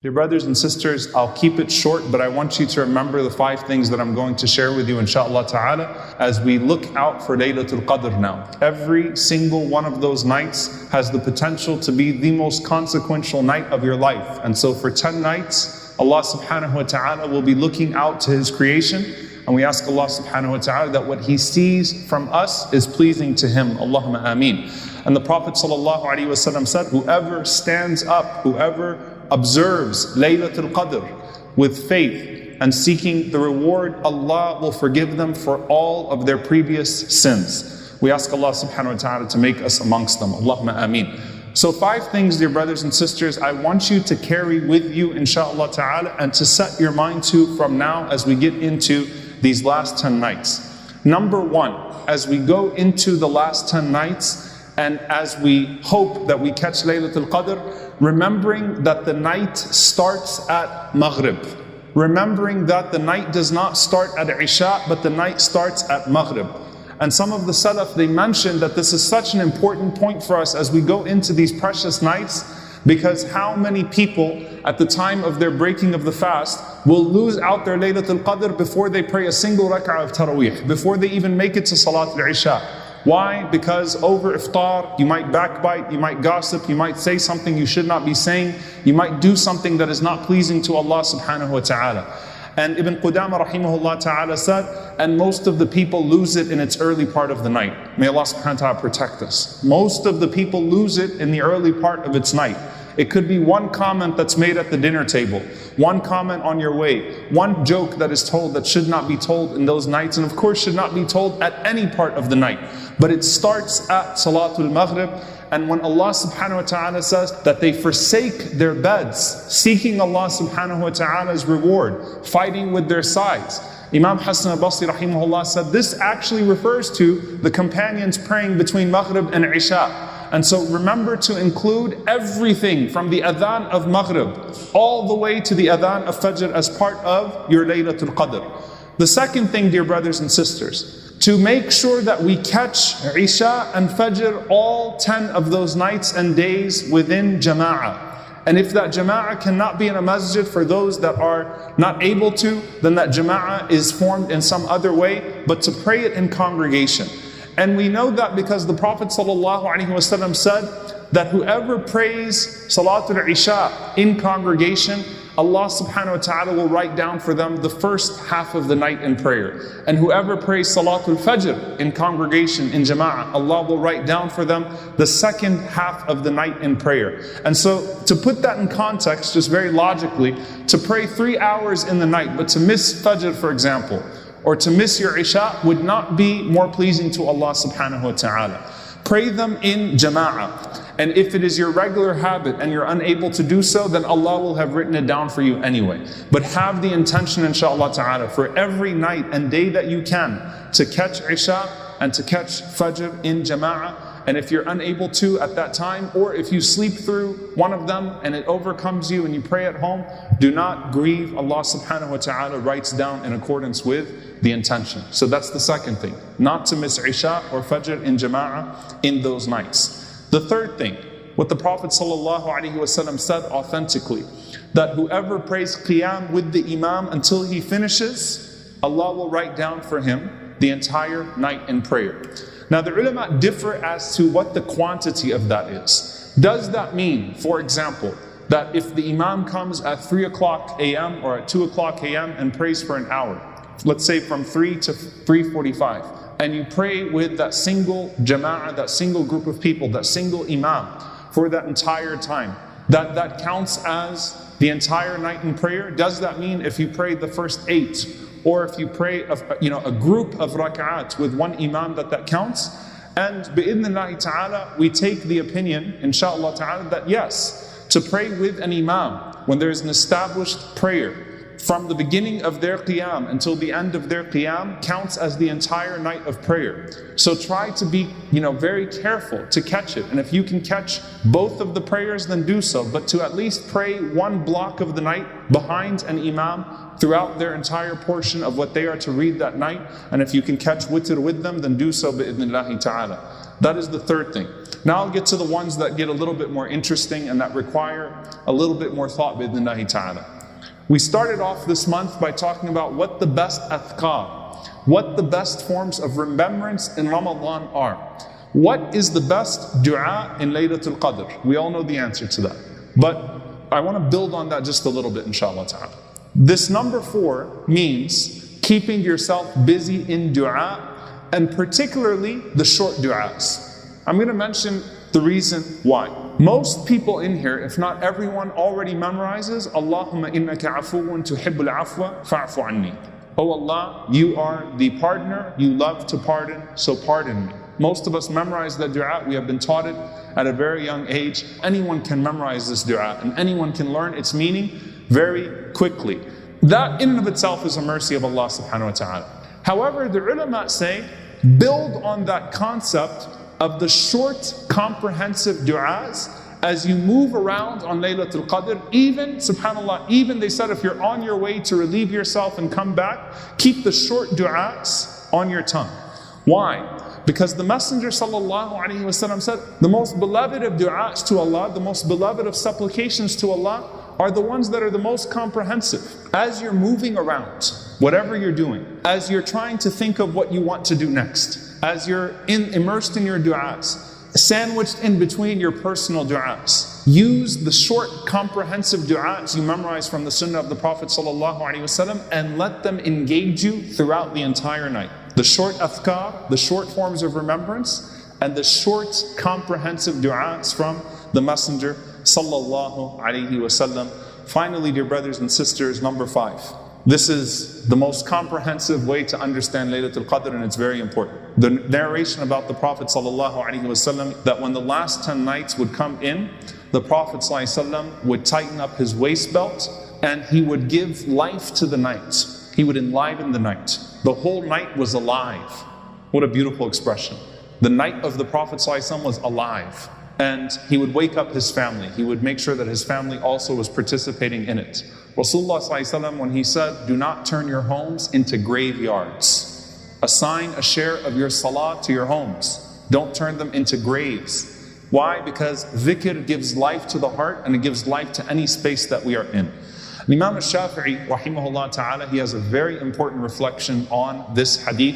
Dear brothers and sisters, I'll keep it short, but I want you to remember the 5 things that I'm going to share with you, inshaAllah ta'ala, as we look out for Laylatul Qadr now. Every single one of those nights has the potential to be the most consequential night of your life. And so for 10 nights, Allah subhanahu wa ta'ala will be looking out to His creation. And we ask Allah subhanahu wa ta'ala that what He sees from us is pleasing to Him. Allahumma ameen. And the Prophet sallallahu alaihi wasallam said, whoever stands up, whoever observes Laylatul Qadr with faith and seeking the reward, Allah will forgive them for all of their previous sins. We ask Allah subhanahu wa ta'ala to make us amongst them. Allahumma ameen. So 5 things, dear brothers and sisters, I want you to carry with you, inshaAllah ta'ala, and to set your mind to from now as we get into these last 10 nights. Number 1, as we go into the last 10 nights, and as we hope that we catch Laylatul Qadr, remembering that the night starts at Maghrib. Remembering that the night does not start at Isha, but the night starts at Maghrib. And some of the Salaf, they mentioned that this is such an important point for us as we go into these precious nights, because how many people at the time of their breaking of the fast will lose out their Laylatul Qadr before they pray a single rak'ah of Taraweeh, before they even make it to Salatul Isha. Why? Because over iftar, you might backbite, you might gossip, you might say something you should not be saying, you might do something that is not pleasing to Allah subhanahu wa ta'ala. And Ibn Qudama rahimahullah ta'ala said, and most of the people lose it in its early part of the night. May Allah subhanahu wa ta'ala protect us. Most of the people lose it in the early part of its night. It could be one comment that's made at the dinner table, one comment on your way, one joke that is told that should not be told in those nights, and of course should not be told at any part of the night. But it starts at Salatul Maghrib, and when Allah subhanahu wa ta'ala says that they forsake their beds, seeking Allah subhanahu wa ta'ala's reward, fighting with their sides. Imam Hassan al-Basri rahimahullah said this actually refers to the companions praying between Maghrib and Isha. And so remember to include everything from the adhan of Maghrib all the way to the adhan of Fajr as part of your Laylatul Qadr. The second thing, dear brothers and sisters, to make sure that we catch Isha and Fajr all 10 of those nights and days within Jama'ah. And if that Jama'ah cannot be in a masjid for those that are not able to, then that Jama'ah is formed in some other way, but to pray it in congregation. And we know that because the Prophet ﷺ said that whoever prays Salatul Isha in congregation, Allah subhanahu wa ta'ala will write down for them the first half of the night in prayer. And whoever prays Salatul Fajr in congregation, in Jama'ah, Allah will write down for them the second half of the night in prayer. And so to put that in context, just very logically, to pray 3 hours in the night, but to miss Fajr, for example, or to miss your Isha would not be more pleasing to Allah subhanahu wa ta'ala. Pray them in Jama'ah. And if it is your regular habit and you're unable to do so, then Allah will have written it down for you anyway. But have the intention, inshaAllah ta'ala, for every night and day that you can to catch Isha and to catch Fajr in Jama'ah. And if you're unable to at that time, or if you sleep through one of them and it overcomes you and you pray at home, do not grieve. Allah subhanahu wa ta'ala writes down in accordance with the intention. So that's the second thing, not to miss Isha or Fajr in Jama'ah in those nights. The third thing, what the Prophet ﷺ said authentically, that whoever prays Qiyam with the Imam until he finishes, Allah will write down for him the entire night in prayer. Now the ulama differ as to what the quantity of that is. Does that mean, for example, that if the Imam comes at 3 o'clock a.m. or at 2 o'clock a.m. and prays for an hour, let's say from 3 to 3:45, and you pray with that single jama'ah, that single group of people, that single Imam for that entire time, that counts as the entire night in prayer? Does that mean if you pray the first 8, or if you pray a group of rak'at with one Imam, that counts? And bi'idhnillahi ta'ala, we take the opinion, inshaAllah ta'ala, that yes, to pray with an Imam when there is an established prayer from the beginning of their qiyam until the end of their qiyam counts as the entire night of prayer. So try to be very careful to catch it. And if you can catch both of the prayers, then do so. But to at least pray one block of the night behind an Imam throughout their entire portion of what they are to read that night. And if you can catch witr with them, then do so bi'idhnillahi ta'ala. That is the third thing. Now I'll get to the ones that get a little bit more interesting and that require a little bit more thought, bi'idhnillahi ta'ala. We started off this month by talking about what the best adhkar, what the best forms of remembrance in Ramadan are. What is the best dua in Laylatul Qadr? We all know the answer to that. But I want to build on that just a little bit, inshallah ta'ala. This number 4 means keeping yourself busy in dua, and particularly the short du'as. I'm going to mention the reason why. Most people in here, if not everyone, already memorizes Allahumma innaka afuwun tuhibbul afwa fa'fu anni. Oh Allah, you are the pardoner, you love to pardon, so pardon me. Most of us memorize that dua. We have been taught it at a very young age. Anyone can memorize this dua, and anyone can learn its meaning very quickly. That in and of itself is a mercy of Allah subhanahu wa ta'ala. However, the ulama say, build on that concept of the short, comprehensive du'as as you move around on Laylatul Qadr. Even, subhanAllah, even they said if you're on your way to relieve yourself and come back, keep the short du'as on your tongue. Why? Because the Messenger sallallahu alaihi wasallam said, the most beloved of du'as to Allah, the most beloved of supplications to Allah are the ones that are the most comprehensive. As you're moving around, whatever you're doing, as you're trying to think of what you want to do next, as you're immersed in your du'as, sandwiched in between your personal du'as, use the short, comprehensive du'as you memorize from the sunnah of the Prophet ﷺ and let them engage you throughout the entire night. The short adhkar, the short forms of remembrance, and the short, comprehensive du'as from the Messenger ﷺ. Finally, dear brothers and sisters, number 5. This is the most comprehensive way to understand Laylatul Qadr, and it's very important. The narration about the Prophet ﷺ, that when the last 10 nights would come in, the Prophet ﷺ would tighten up his waist belt and he would give life to the night. He would enliven the night. The whole night was alive. What a beautiful expression. The night of the Prophet ﷺ was alive. And he would wake up his family. He would make sure that his family also was participating in it. Rasulullah ﷺ, when he said, do not turn your homes into graveyards. Assign a share of your salah to your homes. Don't turn them into graves. Why? Because dhikr gives life to the heart and it gives life to any space that we are in. Imam al-Shafi'i, rahimahullah ta'ala, he has a very important reflection on this hadith.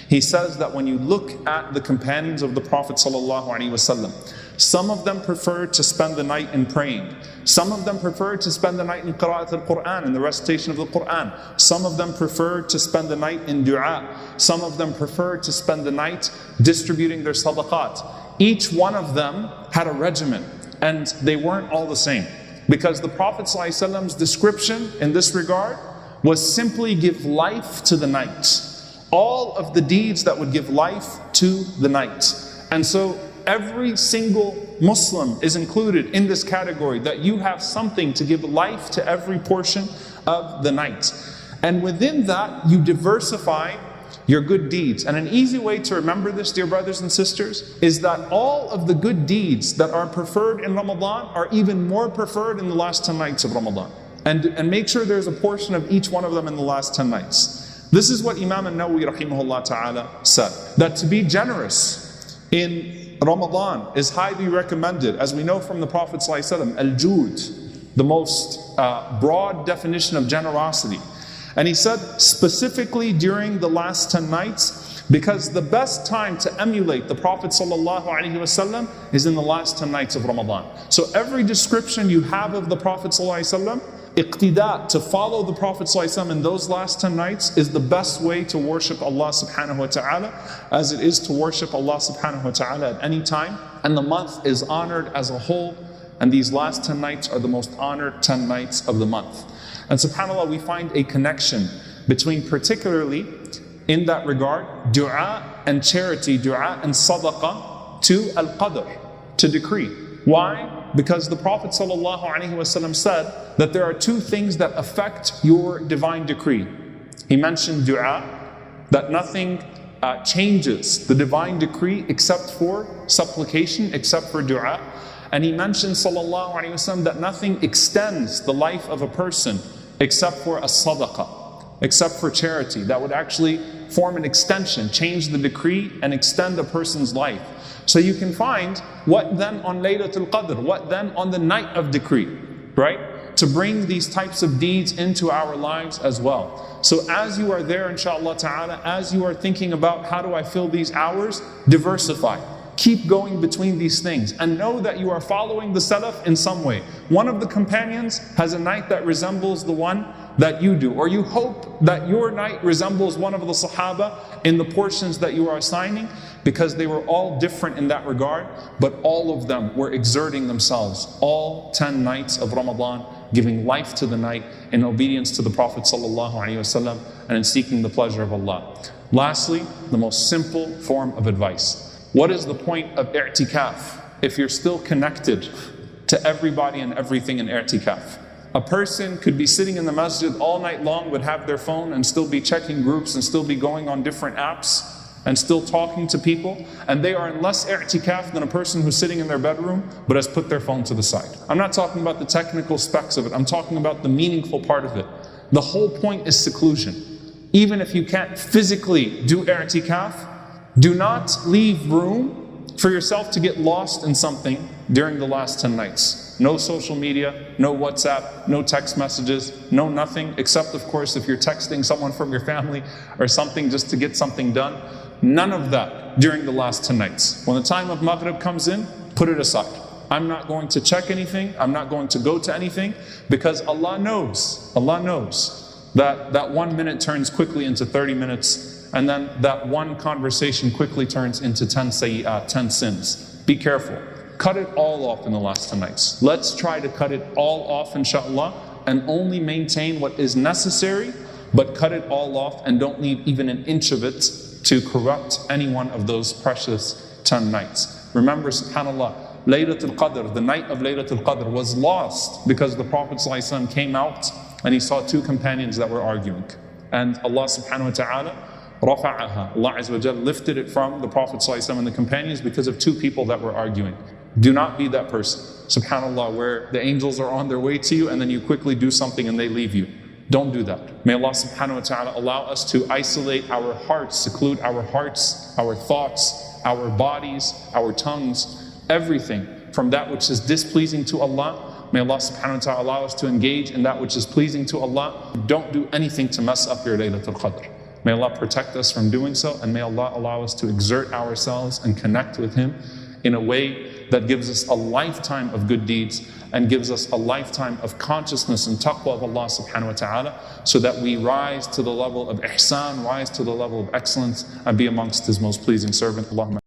He says that when you look at the companions of the Prophet ﷺ, some of them preferred to spend the night in praying. Some of them preferred to spend the night in qira'at al-Qur'an, in the recitation of the Qur'an. Some of them preferred to spend the night in dua. Some of them preferred to spend the night distributing their sadaqat. Each one of them had a regimen, and they weren't all the same. Because the Prophet ﷺ's description in this regard was simply give life to the night. All of the deeds that would give life to the night. And so every single Muslim is included in this category, that you have something to give life to every portion of the night. And within that, you diversify your good deeds. And an easy way to remember this, dear brothers and sisters, is that all of the good deeds that are preferred in Ramadan are even more preferred in the last 10 nights of Ramadan. And make sure there's a portion of each one of them in the last 10 nights. This is what Imam al-Nawawi rahimahullah ta'ala said, that to be generous in Ramadan is highly recommended. As we know from the Prophet ﷺ, al-Jud, the most broad definition of generosity. And he said specifically during the last 10 nights, because the best time to emulate the Prophet ﷺ is in the last 10 nights of Ramadan. So every description you have of the Prophet ﷺ, iqtida, to follow the Prophet ﷺ in those last 10 nights, is the best way to worship Allah subhanahu wa ta'ala, as it is to worship Allah subhanahu wa ta'ala at any time. And the month is honored as a whole, and these last 10 nights are the most honored 10 nights of the month. And subhanAllah, we find a connection between, particularly in that regard, dua and charity, dua and sadaqah, to al-qadr, to decree. Why? Because the Prophet ﷺ said that there are 2 things that affect your divine decree. He mentioned dua, that nothing changes the divine decree except for supplication, except for dua. And he mentioned ﷺ that nothing extends the life of a person except for a sadaqah, except for charity. That would actually form an extension, change the decree and extend a person's life. So you can find, what then on Laylatul Qadr? What then on the night of decree, right? To bring these types of deeds into our lives as well. So as you are there, inshallah ta'ala, as you are thinking about how do I fill these hours, diversify. Keep going between these things and know that you are following the Salaf in some way. One of the companions has a night that resembles the one that you do, or you hope that your night resembles one of the Sahaba in the portions that you are assigning, because they were all different in that regard, but all of them were exerting themselves, all 10 nights of Ramadan, giving life to the night in obedience to the Prophet ﷺ and in seeking the pleasure of Allah. Lastly, the most simple form of advice. What is the point of i'tikaf if you're still connected to everybody and everything in i'tikaf? A person could be sitting in the masjid all night long, would have their phone and still be checking groups and still be going on different apps and still talking to people, and they are in less i'tikaf than a person who's sitting in their bedroom but has put their phone to the side. I'm not talking about the technical specs of it, I'm talking about the meaningful part of it. The whole point is seclusion. Even if you can't physically do i'tikaf, do not leave room for yourself to get lost in something during the last 10 nights. No social media, no WhatsApp, no text messages, no nothing, except of course if you're texting someone from your family or something just to get something done. None of that during the last 10 nights. When the time of Maghrib comes in, put it aside. I'm not going to check anything, I'm not going to go to anything, because Allah knows that 1 minute turns quickly into 30 minutes, and then that one conversation quickly turns into 10 sayyat, 10 sins. Be careful. Cut it all off in the last 10 nights. Let's try to cut it all off, inshallah, and only maintain what is necessary, but cut it all off and don't leave even an inch of it to corrupt any one of those precious 10 nights. Remember, subhanAllah, Laylatul Qadr, the night of Laylatul Qadr was lost because the Prophet ﷺ came out and he saw two companions that were arguing. And Allah subhanahu wa ta'ala rafa'aha, Allah Azza wa Jal lifted it from the Prophet ﷺ and the companions because of two people that were arguing. Do not be that person, subhanAllah, where the angels are on their way to you and then you quickly do something and they leave you. Don't do that. May Allah subhanahu wa ta'ala allow us to isolate our hearts, seclude our hearts, our thoughts, our bodies, our tongues, everything from that which is displeasing to Allah. May Allah subhanahu wa ta'ala allow us to engage in that which is pleasing to Allah. Don't do anything to mess up your Laylatul Qadr. May Allah protect us from doing so, and may Allah allow us to exert ourselves and connect with Him in a way that gives us a lifetime of good deeds and gives us a lifetime of consciousness and taqwa of Allah subhanahu wa ta'ala, so that we rise to the level of ihsan, rise to the level of excellence, and be amongst His most pleasing servant. Allahumma